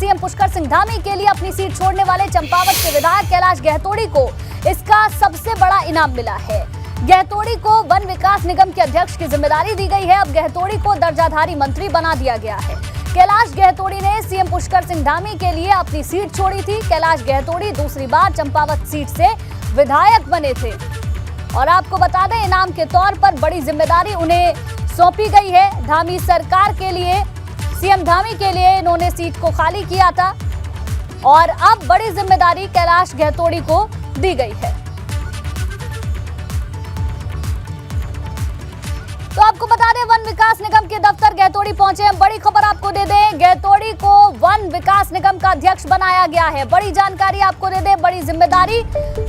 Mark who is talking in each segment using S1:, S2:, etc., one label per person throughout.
S1: CM Pushkar Singh Dhami के लिए अपनी सीट छोड़ने वाले चंपावत के विधायक कैलाश गहतोड़ी को इसका सबसे बड़ा इनाम मिला है। गहतोड़ी को वन विकास निगम के अध्यक्ष की जिम्मेदारी दी गई है। अब गहतोड़ी को दर्जाधारी मंत्री बना दिया गया है। कैलाश गहतोड़ी ने सीएम पुष्कर सिंह धामी के लिए अपनी सीट छोड़ी थी। कैलाश गहतोड़ी दूसरी बार चंपावत सीट से विधायक बने थे और आपको बता दें, इनाम के तौर पर बड़ी जिम्मेदारी उन्हें सौंपी गई है। धामी सरकार के लिए, सीएम धामी के लिए इन्होंने सीट को खाली किया था और अब बड़ी जिम्मेदारी कैलाश गहतोड़ी को दी गई है। तो आपको बता दें, वन विकास निगम के दफ्तर गहतोड़ी पहुंचे हैं। बड़ी खबर आपको दे दें, गहतोड़ी को वन विकास निगम का अध्यक्ष बनाया गया है। बड़ी जानकारी आपको दे दें, बड़ी जिम्मेदारी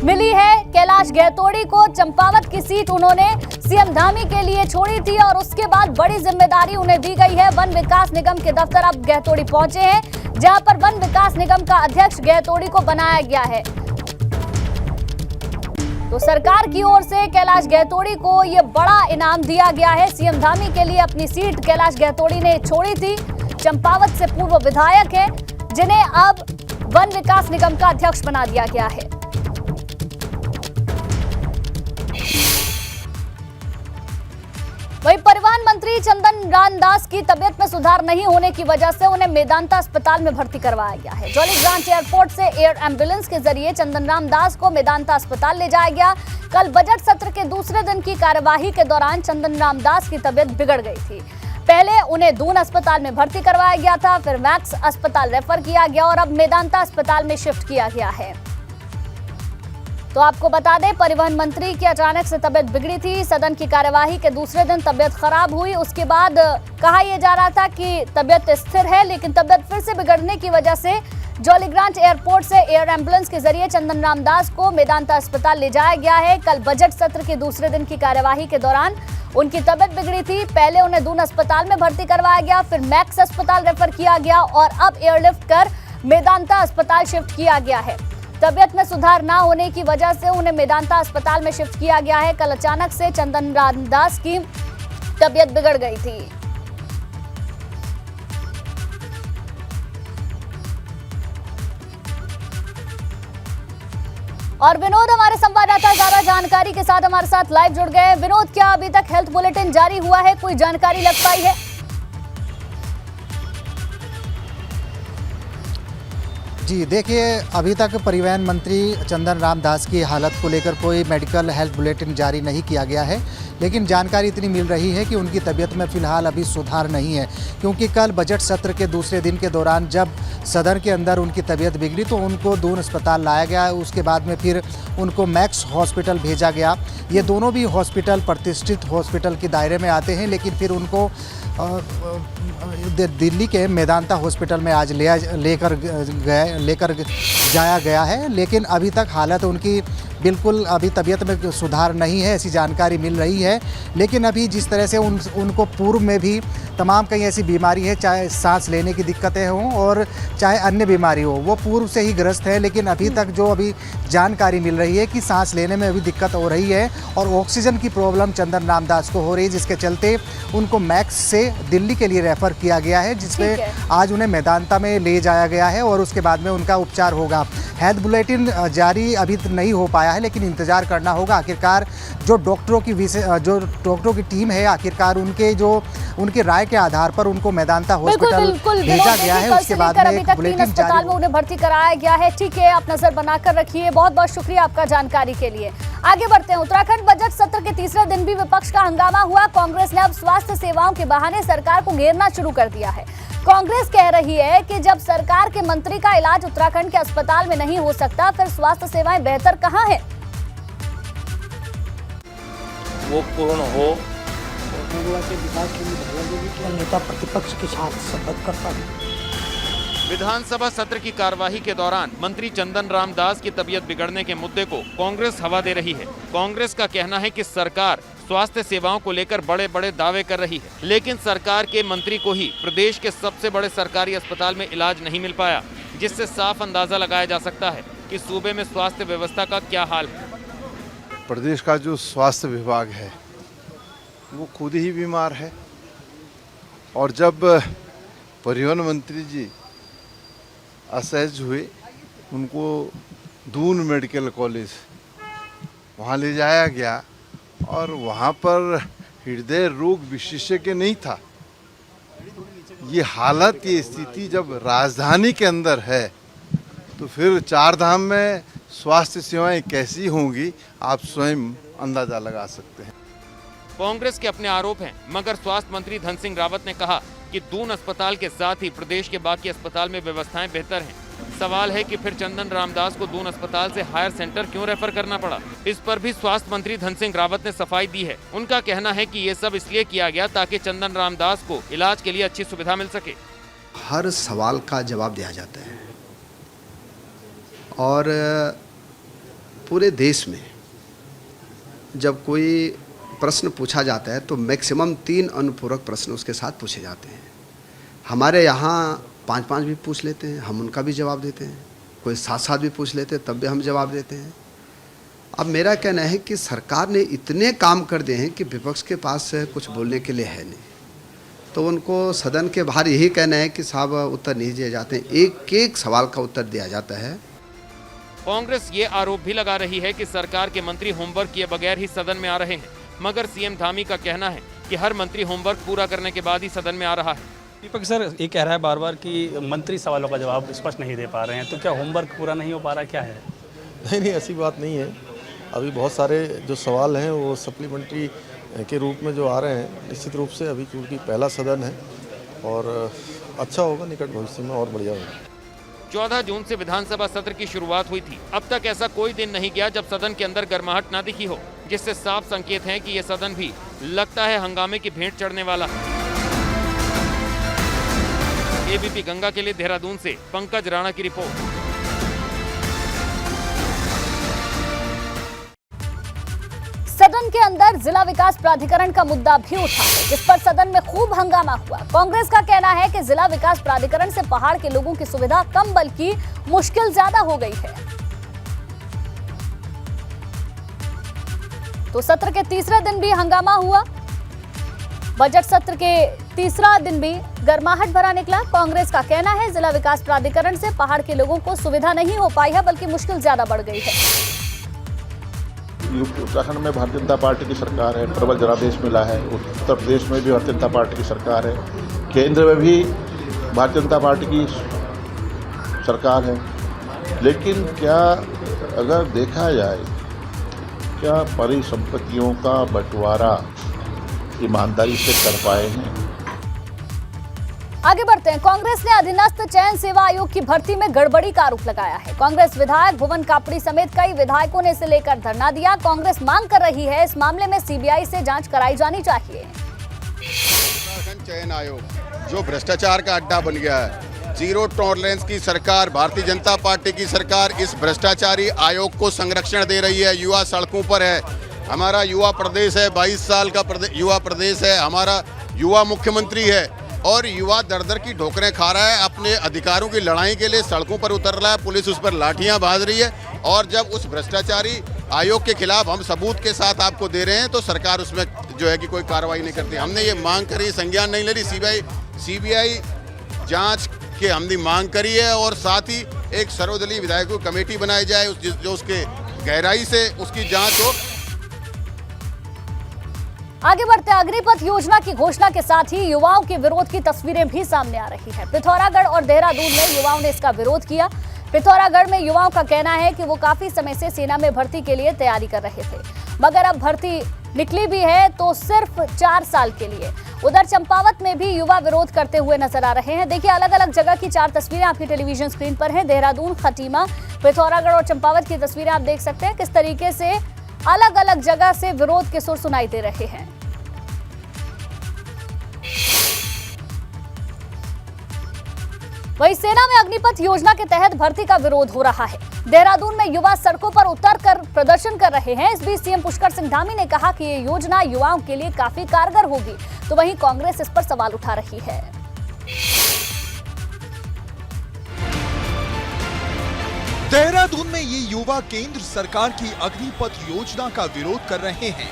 S1: मिली है कैलाश गहतोड़ी को। चंपावत की सीट उन्होंने सीएम धामी के लिए छोड़ी थी और उसके बाद बड़ी जिम्मेदारी उन्हें दी गई है। वन विकास निगम के दफ्तर अब गहतोड़ी पहुंचे हैं, जहां पर वन विकास निगम का अध्यक्ष गहतोड़ी को बनाया गया है। तो सरकार की ओर से कैलाश गहतोड़ी को यह बड़ा इनाम दिया गया है। सीएम धामी के लिए अपनी सीट कैलाश गहतोड़ी ने छोड़ी थी। चंपावत से पूर्व विधायक है, जिन्हें अब वन विकास निगम का अध्यक्ष बना दिया गया है। वहीं परिवहन मंत्री चंदन रामदास की तबियत में सुधार नहीं होने की वजह से उन्हें मेदांता अस्पताल में भर्ती करवाया गया है। जॉलीग्रांट एयरपोर्ट से एयर एम्बुलेंस के जरिए चंदन रामदास को मेदांता अस्पताल ले जाया गया। कल बजट सत्र के दूसरे दिन की कार्यवाही के दौरान चंदन रामदास की तबियत बिगड़ गई थी। पहले उन्हें दून अस्पताल में भर्ती करवाया गया था, फिर मैक्स अस्पताल रेफर किया गया और अब मेदांता अस्पताल में शिफ्ट किया गया है। तो आपको बता दें, परिवहन मंत्री की अचानक से तबियत बिगड़ी थी। सदन की कार्यवाही के दूसरे दिन तबियत खराब हुई। उसके बाद कहा यह जा रहा था कि तबियत स्थिर है, लेकिन तबियत फिर से बिगड़ने की वजह से जॉलीग्रांट एयरपोर्ट से एयर एम्बुलेंस के जरिए चंदन रामदास को मेदांता अस्पताल ले जाया गया है। कल बजट सत्र के दूसरे दिन की कार्यवाही के दौरान उनकी तबियत बिगड़ी थी। पहले उन्हें दून अस्पताल में भर्ती करवाया गया, फिर मैक्स अस्पताल रेफर किया गया और अब एयरलिफ्ट कर मेदांता अस्पताल शिफ्ट किया गया है। तबियत में सुधार ना होने की वजह से उन्हें मेदांता अस्पताल में शिफ्ट किया गया है। कल अचानक से चंदन रामदास की तबियत बिगड़ गई थी। और विनोद हमारे संवाददाता ज्यादा जानकारी के साथ हमारे साथ लाइव जुड़ गए। विनोद, क्या अभी तक हेल्थ बुलेटिन जारी हुआ है? कोई जानकारी लग पाई है?
S2: जी देखिए, अभी तक परिवहन मंत्री चंदन रामदास की हालत को लेकर कोई मेडिकल हेल्थ बुलेटिन जारी नहीं किया गया है, लेकिन जानकारी इतनी मिल रही है कि उनकी तबीयत में फ़िलहाल अभी सुधार नहीं है, क्योंकि कल बजट सत्र के दूसरे दिन के दौरान जब सदन के अंदर उनकी तबीयत बिगड़ी तो उनको दून अस्पताल लाया गया। उसके बाद में फिर उनको मैक्स हॉस्पिटल भेजा गया। ये दोनों भी हॉस्पिटल प्रतिष्ठित हॉस्पिटल के दायरे में आते हैं, लेकिन फिर उनको दिल्ली के मेदांता हॉस्पिटल में आज लेकर जाया गया है। लेकिन अभी तक हालत उनकी बिल्कुल अभी तबीयत में सुधार नहीं है, ऐसी जानकारी मिल रही है। लेकिन अभी जिस तरह से उनको पूर्व में भी तमाम कई ऐसी बीमारी है, चाहे सांस लेने की दिक्कतें हों और चाहे अन्य बीमारी हो, वो पूर्व से ही ग्रस्त है। लेकिन अभी तक जो अभी जानकारी मिल रही है कि सांस लेने में अभी दिक्कत हो रही है और ऑक्सीजन की प्रॉब्लम चंदन रामदास को हो रही है, जिसके चलते उनको मैक्स से दिल्ली के लिए रेफ़र किया गया है, जिसमें आज उन्हें मेदांता में ले जाया गया है और उसके बाद में उनका उपचार होगा। हेल्थ बुलेटिन जारी अभी नहीं हो पाया है, लेकिन इंतज़ार करना होगा। आखिरकार जो डॉक्टरों की टीम है, आखिरकार उनके राय के आधार पर उनको मेदांता हॉस्पिटल भेजा गया है। उसके बाद में बुलेटिन
S1: अस्पताल में उन्हें भर्ती कराया गया है। ठीक है, आप नजर बनाकर रखिए। बहुत बहुत शुक्रिया आपका जानकारी के लिए। आगे बढ़ते हैं। उत्तराखंड बजट सत्र के तीसरे दिन भी विपक्ष का हंगामा हुआ। कांग्रेस ने अब स्वास्थ्य सेवाओं के बहाने सरकार को घेरना शुरू कर दिया है। कांग्रेस कह रही है कि जब सरकार के मंत्री का इलाज उत्तराखंड के अस्पताल में नहीं हो सकता, फिर स्वास्थ्य सेवाएं बेहतर कहां है?
S3: वो पूर्ण हो।
S4: के विकास के लिए नेता प्रतिपक्ष के साथ शपथ करता है।
S3: विधानसभा सत्र की कार्यवाही के दौरान मंत्री चंदन रामदास की तबीयत बिगड़ने के मुद्दे को कांग्रेस हवा दे रही है। कांग्रेस का कहना है कि सरकार स्वास्थ्य सेवाओं को लेकर बड़े बड़े दावे कर रही है, लेकिन सरकार के मंत्री को ही प्रदेश के सबसे बड़े सरकारी अस्पताल में इलाज नहीं मिल पाया, जिससे साफ अंदाजा लगाया जा सकता है कि सूबे में स्वास्थ्य व्यवस्था का क्या हाल है।
S5: प्रदेश का जो स्वास्थ्य विभाग है वो खुद ही बीमार है, और जब परिवहन मंत्री जी असहज हुए, उनको दून मेडिकल कॉलेज वहाँ ले जाया गया और वहाँ पर हृदय रोग विशेषज्ञ नहीं था। ये हालत, ये स्थिति जब राजधानी के अंदर है तो फिर चार धाम में स्वास्थ्य सेवाएं कैसी होंगी, आप स्वयं अंदाजा लगा सकते हैं।
S3: कांग्रेस के अपने आरोप हैं, मगर स्वास्थ्य मंत्री धन सिंह रावत ने कहा कि दून अस्पताल के साथ ही प्रदेश के बाकी अस्पताल में व्यवस्थाएं बेहतर हैं। सवाल है कि फिर चंदन रामदास को दून अस्पताल से हायर सेंटर क्यों रेफर करना पड़ा। इस पर भी स्वास्थ्य मंत्री धन सिंह रावत ने सफाई दी है। उनका कहना है कि ये सब इसलिए किया गया ताकि चंदन रामदास को इलाज के लिए अच्छी सुविधा मिल सके।
S6: हर सवाल का जवाब दिया जाता है और पूरे देश में जब कोई प्रश्न पूछा जाता है तो मैक्सिमम 3 अनुपूरक प्रश्न उसके साथ पूछे जाते हैं। हमारे यहाँ 5-5 भी पूछ लेते हैं, हम उनका भी जवाब देते हैं। कोई 7-7 भी पूछ लेते हैं, तब भी हम जवाब देते हैं। अब मेरा कहना है कि सरकार ने इतने काम कर दिए हैं कि विपक्ष के पास कुछ बोलने के लिए है नहीं, तो उनको सदन के बाहर यही कहना है कि साहब उत्तर नहीं दिए जाते हैं, एक एक सवाल का उत्तर दिया जाता है।
S3: कांग्रेस ये आरोप भी लगा रही है कि सरकार के मंत्री होमवर्क किए बगैर ही सदन में आ रहे हैं, मगर सीएम धामी का कहना है कि हर मंत्री होमवर्क पूरा करने के बाद ही सदन में आ रहा है।
S7: दीपक सर ये कह रहा है बार बार कि मंत्री सवालों का जवाब स्पष्ट नहीं दे पा रहे हैं, तो क्या होमवर्क पूरा नहीं हो पा रहा, क्या है?
S8: नहीं, ऐसी बात नहीं है। अभी बहुत सारे जो सवाल हैं वो सप्लीमेंट्री के रूप में जो आ रहे हैं, निश्चित रूप से अभी क्योंकि पहला सदन है और अच्छा होगा, निकट भविष्य में और बढ़िया होगा।
S3: 14 जून से विधानसभा सत्र की शुरुआत हुई थी। अब तक ऐसा कोई दिन नहीं गया जब सदन के अंदर गर्माहट ना दिखी हो, जिससे साफ संकेत है कि यह सदन भी लगता है हंगामे की भेंट चढ़ने वाला है। एबीपी गंगा के लिए देहरादून से पंकज राणा की रिपोर्ट।
S1: सदन के अंदर जिला विकास प्राधिकरण का मुद्दा भी उठा है, जिस पर सदन में खूब हंगामा हुआ। कांग्रेस का कहना है कि जिला विकास प्राधिकरण से पहाड़ के लोगों की सुविधा कम बल्कि मुश्किल ज्यादा हो गई है। तो सत्र के तीसरे दिन भी हंगामा हुआ। बजट सत्र के तीसरा दिन भी गर्माहट भरा निकला। कांग्रेस का कहना है जिला विकास प्राधिकरण से पहाड़ के लोगों को सुविधा नहीं हो पाई है, बल्कि मुश्किल ज्यादा बढ़ गई है।
S9: उत्तराखंड में भारतीय जनता पार्टी की सरकार है, प्रबल जनादेश मिला है। उत्तर प्रदेश में भी भारतीय जनता पार्टी की सरकार है, केंद्र में भी भारतीय जनता पार्टी की सरकार है। लेकिन क्या अगर देखा जाए, क्या परिसंपत्तियों का बंटवारा ईमानदारी से कर पाए हैं?
S1: आगे बढ़ते हैं। कांग्रेस ने अधीनस्थ चयन सेवा आयोग की भर्ती में गड़बड़ी का आरोप लगाया है। कांग्रेस विधायक भुवन कापड़ी समेत कई विधायकों ने इसे लेकर धरना दिया। कांग्रेस मांग कर रही है इस मामले में सीबीआई से जांच कराई जानी चाहिए।
S10: उत्तराखंड चयन आयोग जो भ्रष्टाचार का अड्डा बन गया है, जीरो टॉलरेंस की सरकार, भारतीय जनता पार्टी की सरकार इस भ्रष्टाचारी आयोग को संरक्षण दे रही है। युवा सड़कों पर है, हमारा युवा प्रदेश है, 22 साल का युवा प्रदेश है, हमारा युवा मुख्यमंत्री है और युवा दर दर की ठोकरें खा रहा है। अपने अधिकारों की लड़ाई के लिए सड़कों पर उतर रहा है, पुलिस उस पर लाठियां बांध रही है। और जब उस भ्रष्टाचारी आयोग के खिलाफ हम सबूत के साथ आपको दे रहे हैं तो सरकार उसमें जो है कि कोई कार्रवाई नहीं करती। हमने ये मांग करी, संज्ञान नहीं ले रही। सीबीआई जांच की हमने मांग करी है और साथ ही एक सर्वदलीय विधायकों की कमेटी बनाई जाए जो उसके गहराई से उसकी जाँच हो।
S1: आगे बढ़ते अग्निपथ योजना की घोषणा के साथ ही युवाओं के विरोध की तस्वीरें भी सामने आ रही है। पिथौरागढ़ और देहरादून में युवाओं ने इसका विरोध किया। पिथौरागढ़ में युवाओं का कहना है कि वो काफी समय से सेना में भर्ती के लिए तैयारी कर रहे थे, मगर अब भर्ती निकली भी है तो सिर्फ 4 साल के लिए। उधर चंपावत में भी युवा विरोध करते हुए नजर आ रहे हैं। देखिए, अलग अलग जगह की 4 तस्वीरें आपकी टेलीविजन स्क्रीन पर हैं। देहरादून, खटीमा, पिथौरागढ़ और चंपावत की तस्वीरें आप देख सकते हैं किस तरीके से अलग अलग जगह से विरोध के सुर सुनाई दे रहे हैं। वहीं सेना में अग्निपथ योजना के तहत भर्ती का विरोध हो रहा है। देहरादून में युवा सड़कों पर उतरकर प्रदर्शन कर रहे हैं। इस बीच सीएम पुष्कर सिंह धामी ने कहा कि ये योजना युवाओं के लिए काफी कारगर होगी, तो वहीं कांग्रेस इस पर सवाल उठा रही है।
S11: देहरादून में ये युवा केंद्र सरकार की अग्निपथ योजना का विरोध कर रहे हैं।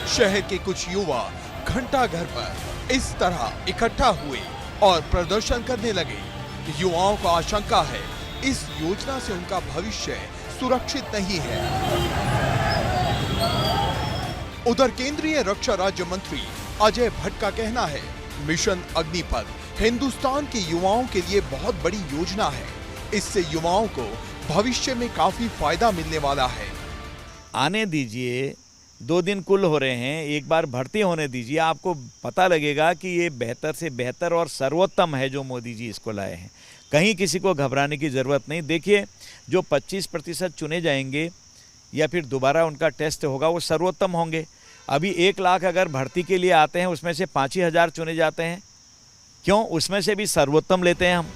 S11: शहर के कुछ युवा घंटा घर पर इस तरह इकट्ठा हुए और प्रदर्शन करने लगे। युवाओं को आशंका है इस योजना से उनका भविष्य सुरक्षित नहीं है। उधर केंद्रीय रक्षा राज्य मंत्री अजय भट्ट का कहना है, मिशन अग्निपथ हिंदुस्तान के युवाओं के लिए बहुत बड़ी योजना है। इससे युवाओं को भविष्य में काफी फायदा मिलने वाला है।
S12: आने दीजिए, 2 दिन कुल हो रहे हैं, एक बार भर्ती होने दीजिए, आपको पता लगेगा कि ये बेहतर से बेहतर और सर्वोत्तम है जो मोदी जी इसको लाए हैं। कहीं किसी को घबराने की ज़रूरत नहीं। देखिए, जो 25% चुने जाएंगे या फिर दोबारा उनका टेस्ट होगा वो सर्वोत्तम होंगे। अभी 1 लाख अगर भर्ती के लिए आते हैं उसमें से 5 ही हज़ार चुने जाते हैं, क्यों? उसमें से भी सर्वोत्तम लेते हैं हम।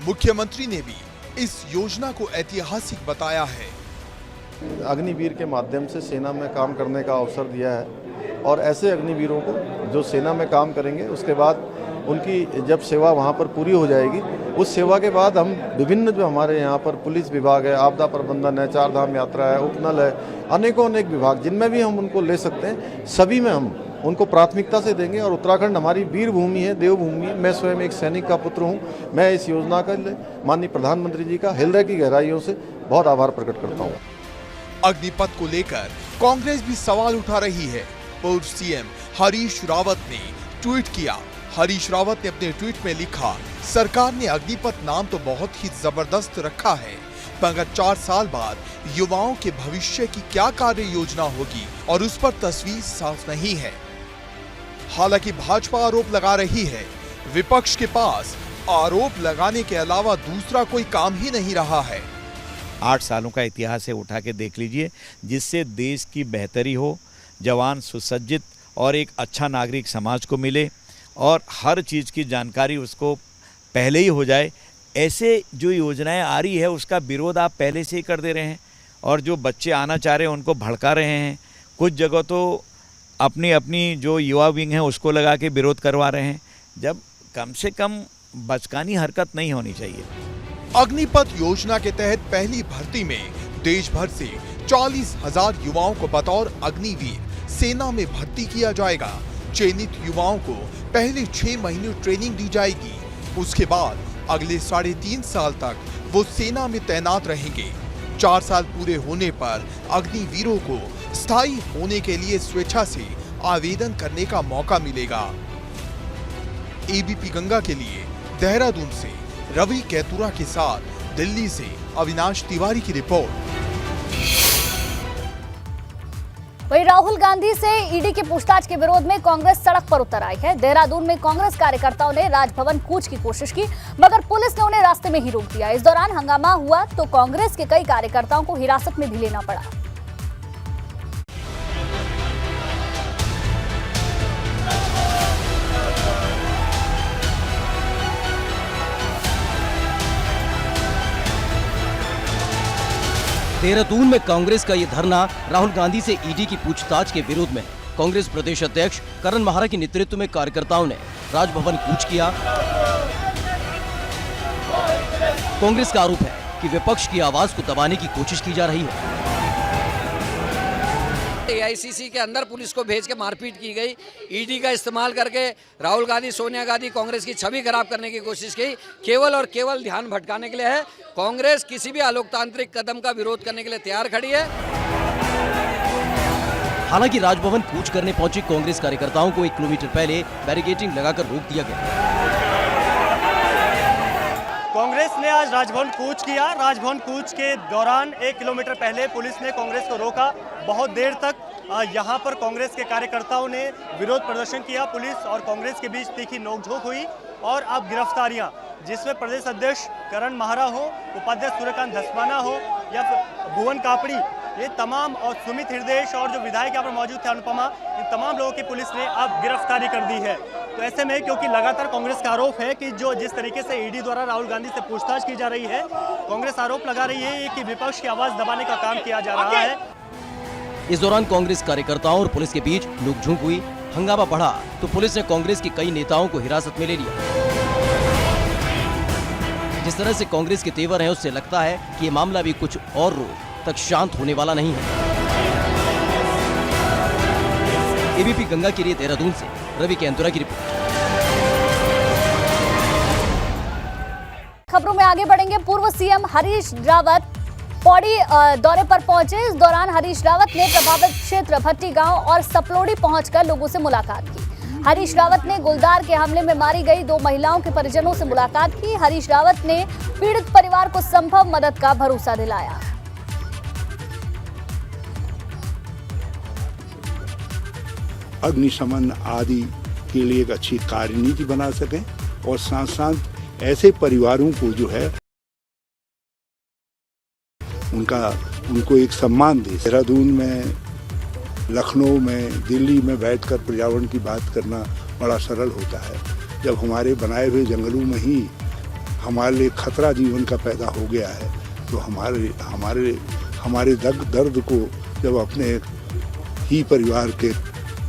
S11: मुख्यमंत्री ने भी इस योजना को ऐतिहासिक बताया है।
S8: अग्निवीर के माध्यम से सेना में काम करने का अवसर दिया है और ऐसे अग्निवीरों को जो सेना में काम करेंगे उसके बाद उनकी जब सेवा वहाँ पर पूरी हो जाएगी, उस सेवा के बाद हम विभिन्न जो हमारे यहाँ पर पुलिस विभाग है, आपदा प्रबंधन है, 4 धाम यात्रा है, उपनल है, अनेक विभाग जिनमें भी हम उनको ले सकते हैं, सभी में हम उनको प्राथमिकता से देंगे। और उत्तराखंड हमारी वीर भूमि है, देवभूमि है। मैं स्वयं एक सैनिक का पुत्र हूँ। मैं इस योजना का माननीय प्रधानमंत्री जी का हृदय की गहराइयों से बहुत आभार प्रकट करता हूँ।
S11: अग्निपथ को लेकर कांग्रेस भी सवाल उठा रही है। पूर्व सीएम हरीश रावत ने ट्वीट किया। हरीश रावत ने अपने ट्वीट में लिखा, सरकार ने अग्निपथ नाम तो बहुत ही जबरदस्त रखा है, मगर 4 साल बाद युवाओं के भविष्य की क्या कार्य योजना होगी और उस पर तस्वीर साफ नहीं है। हालांकि भाजपा आरोप लगा रही है, विपक्ष के पास आरोप लगाने के अलावा दूसरा कोई काम ही नहीं रहा है।
S12: 8 सालों का इतिहास है, उठा के देख लीजिए, जिससे देश की बेहतरी हो, जवान सुसज्जित और एक अच्छा नागरिक समाज को मिले और हर चीज़ की जानकारी उसको पहले ही हो जाए। ऐसे जो योजनाएं आ रही है उसका विरोध आप पहले से ही कर दे रहे हैं और जो बच्चे आना चाह रहे हैं उनको भड़का रहे हैं। कुछ जगह तो अपनी जो युवा विंग है उसको लगा के विरोध करवा रहे हैं, जब कम से कम बचकानी हरकत नहीं होनी चाहिए।
S11: अग्निपथ योजना के तहत पहली भर्ती में देश भर से 40,000 युवाओं को बतौर अग्निवीर सेना में भर्ती किया जाएगा। चयनित युवाओं को पहले 6 महीने ट्रेनिंग दी जाएगी। उसके बाद अगले 3.5 साल तक वो सेना में तैनात रहेंगे। 4 साल पूरे होने पर अग्निवीरों को स्थायी होने के लिए स्वेच्छा से आवेदन करने का मौका मिलेगा। एबीपी गंगा के लिए देहरादून से रवि कैतुरा के साथ दिल्ली से अविनाश तिवारी की रिपोर्ट।
S1: वहीं राहुल गांधी से ईडी की पूछताछ के विरोध में कांग्रेस सड़क पर उतर आई है। देहरादून में कांग्रेस कार्यकर्ताओं ने राजभवन कूच की कोशिश की, मगर पुलिस ने उन्हें रास्ते में ही रोक दिया। इस दौरान हंगामा हुआ तो कांग्रेस के कई कार्यकर्ताओं को हिरासत में भी लेना पड़ा।
S13: देहरादून में कांग्रेस का ये धरना राहुल गांधी से ईडी की पूछताछ के विरोध में। कांग्रेस प्रदेश अध्यक्ष करण महारा के नेतृत्व में कार्यकर्ताओं ने राजभवन कूच किया। कांग्रेस का आरोप है कि विपक्ष की आवाज को दबाने की कोशिश की जा रही है।
S14: एआईसीसी के अंदर पुलिस को भेज के मारपीट की गई। ईडी का इस्तेमाल करके राहुल गांधी, सोनिया गांधी, कांग्रेस की छवि खराब करने की कोशिश की, केवल और केवल ध्यान भटकाने के लिए है। कांग्रेस किसी भी अलोकतांत्रिक कदम का विरोध करने के लिए तैयार खड़ी है।
S13: हालांकि राजभवन कूच करने पहुंचे कांग्रेस कार्यकर्ताओं को 1 किलोमीटर पहले बैरिकेडिंग लगाकर रोक दिया गया।
S15: कांग्रेस ने आज राजभवन कूच किया। राजभवन कूच के दौरान 1 किलोमीटर पहले पुलिस ने कांग्रेस को रोका। बहुत देर तक यहाँ पर कांग्रेस के कार्यकर्ताओं ने विरोध प्रदर्शन किया। पुलिस और कांग्रेस के बीच तीखी नोकझोंक हुई और अब गिरफ्तारियां, जिसमें प्रदेश अध्यक्ष करण महारा हो, उपाध्यक्ष सूर्यकांत धस्माना हो या भुवन कापड़ी, ये तमाम, और सुमित हृदय और जो विधायक यहाँ पर मौजूद थे अनुपमा, इन तमाम लोगों की पुलिस ने अब गिरफ्तारी कर दी है। तो ऐसे में क्योंकि लगातार कांग्रेस का आरोप है कि जो जिस तरीके से ईडी द्वारा राहुल गांधी से पूछताछ की जा रही है, कांग्रेस आरोप लगा रही है कि विपक्ष की आवाज दबाने का काम किया जा रहा है।
S13: इस दौरान कांग्रेस कार्यकर्ताओं और पुलिस के बीच नोकझोंक हुई। हंगामा बढ़ा तो पुलिस ने कांग्रेस के कई नेताओं को हिरासत में ले लिया। जिस तरह से कांग्रेस के तेवर हैं, उससे लगता है कि ये मामला भी कुछ और रोज तक शांत होने वाला नहीं है। एबीपी गंगा के लिए देहरादून से रवि कैतुरा की रिपोर्ट।
S1: आगे बढ़ेंगे। पूर्व सीएम हरीश रावत पौड़ी दौरे पर पहुंचे। इस दौरान हरीश रावत ने प्रभावित क्षेत्र भट्टी गांव और सपलोड़ी पहुंचकर लोगों से मुलाकात की। हरीश रावत ने गुलदार के हमले में मारी गई 2 महिलाओं के परिजनों से मुलाकात की। हरीश रावत ने पीड़ित परिवार को संभव मदद का भरोसा दिलाया।
S16: अग्निशमन आदि के लिए एक अच्छी कार्यनीति बना सकें और साथ साथ ऐसे परिवारों को जो है उनको एक सम्मान दे। देहरादून में, लखनऊ में, दिल्ली में बैठकर पर्यावरण की बात करना बड़ा सरल होता है। जब हमारे बनाए हुए जंगलों में ही हमारे लिए खतरा जीवन का पैदा हो गया है तो हमारे दर्द को जब अपने ही परिवार के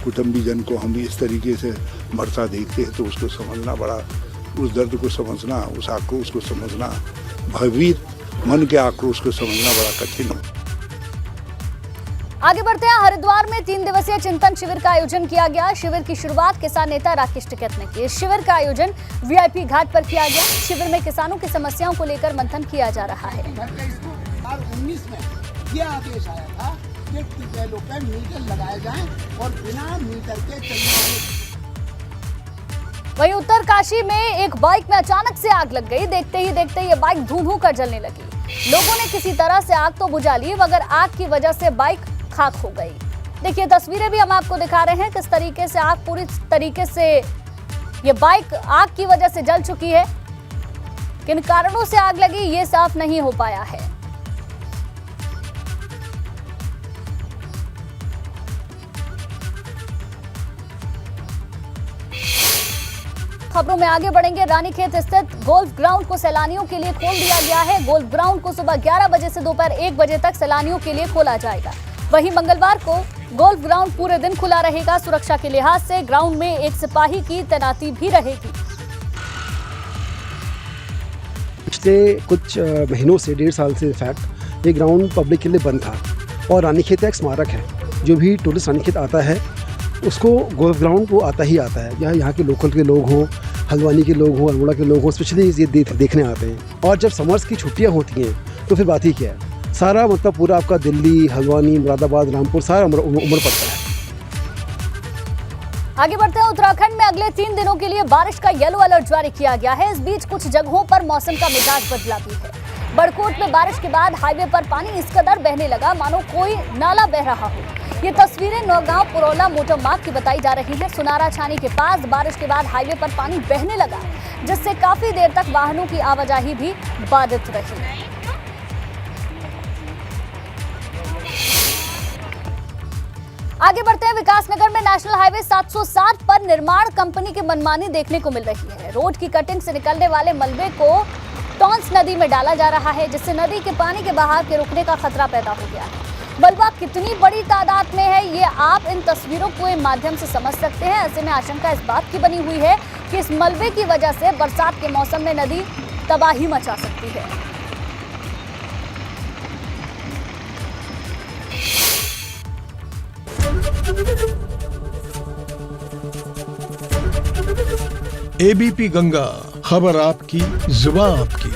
S16: कुटुंबीजन को हम इस तरीके से मरता देखते हैं तो उसको समझना बड़ा, उस दर्द को समझना, उस आक्रोश को समझना, भयभीत मन के आक्रोश को समझना बड़ा कठिन है।
S1: आगे बढ़ते हैं। हरिद्वार में 3 दिवसीय चिंतन शिविर का आयोजन किया गया। शिविर की शुरुआत किसान नेता राकेश टिकैत ने की। इस शिविर का आयोजन वीआईपी घाट पर किया गया। शिविर में किसानों की समस्याओं को लेकर मंथन किया जा रहा है।
S4: 2019 में यह आदेश आया था कि ट्यूबवेलों पर मीटर लगाए जाएं और बिना मीटर के चलने वाले।
S1: वहीं उत्तरकाशी में एक बाइक में अचानक से आग लग गई। देखते ही देखते ये बाइक धूं-धूं कर जलने लगी। लोगों ने किसी तरह से आग तो बुझा ली, मगर आग की वजह से बाइक खाक हो गई। देखिए तस्वीरें भी हम आपको दिखा रहे हैं किस तरीके से आग पूरी तरीके से ये बाइक आग की वजह से जल चुकी है। किन कारणों से आग लगी ये साफ नहीं हो पाया है। खबरों में आगे बढ़ेंगे। रानीखेत स्थित गोल्फ ग्राउंड को सैलानियों के लिए खोल दिया गया है। गोल्फ ग्राउंड को सुबह 11 बजे से दोपहर 1 बजे तक सैलानियों के लिए खोला जाएगा। वहीं मंगलवार को गोल्फ ग्राउंड पूरे दिन खुला रहेगा। सुरक्षा के लिहाज से ग्राउंड में एक सिपाही की तैनाती भी रहेगी।
S17: पिछले कुछ महीनों से, 1.5 साल से इनफैक्ट ये ग्राउंड पब्लिक के लिए बंद था और रानीखेत एक स्मारक है। जो भी टूरिस्ट रानीखेत आता है उसको गोल्फ ग्राउंड वो आता ही आता है। यहाँ के लोकल के लोग हों, हल्द्वानी के लोग हों, अल्मोड़ा के लोग हों, स्पेशली ये देखने आते हैं। और जब समर्स की छुट्टियाँ होती हैं तो फिर बात ही क्या है, सारा मतलब पूरा आपका दिल्ली, हल्द्वानी, मुरादाबाद, रामपुर सारा उमड़ पड़ता है।
S1: आगे बढ़ते हैं। उत्तराखंड में अगले 3 दिनों के लिए बारिश का येलो अलर्ट जारी किया गया है। इस बीच कुछ जगहों पर मौसम का मिजाज बदला भी है। बड़कोट में बारिश के बाद हाईवे पर पानी इस कदर बहने लगा मानो कोई नाला बह रहा हो। ये तस्वीरें नौगांव पुरौला मोटर मार्ग की बताई जा रही हैं। सुनारा छानी के पास बारिश के बाद हाईवे पर पानी बहने लगा, जिससे काफी देर तक वाहनों की आवाजाही भी बाधित रही। आगे बढ़ते हैं। विकासनगर में नेशनल हाईवे 707 पर निर्माण कंपनी की मनमानी देखने को मिल रही है। रोड की कटिंग से निकलने वाले मलबे को टॉन्स नदी में डाला जा रहा है, जिससे नदी के पानी के बहाव के रुकने का खतरा पैदा हो गया है। मलबा कितनी बड़ी तादाद में है ये आप इन तस्वीरों के माध्यम से समझ सकते हैं। ऐसे में आशंका इस बात की बनी हुई है कि इस मलबे की वजह से बरसात के मौसम में नदी तबाही मचा सकती है।
S18: एबीपी गंगा, खबर आपकी, जुबान आपकी।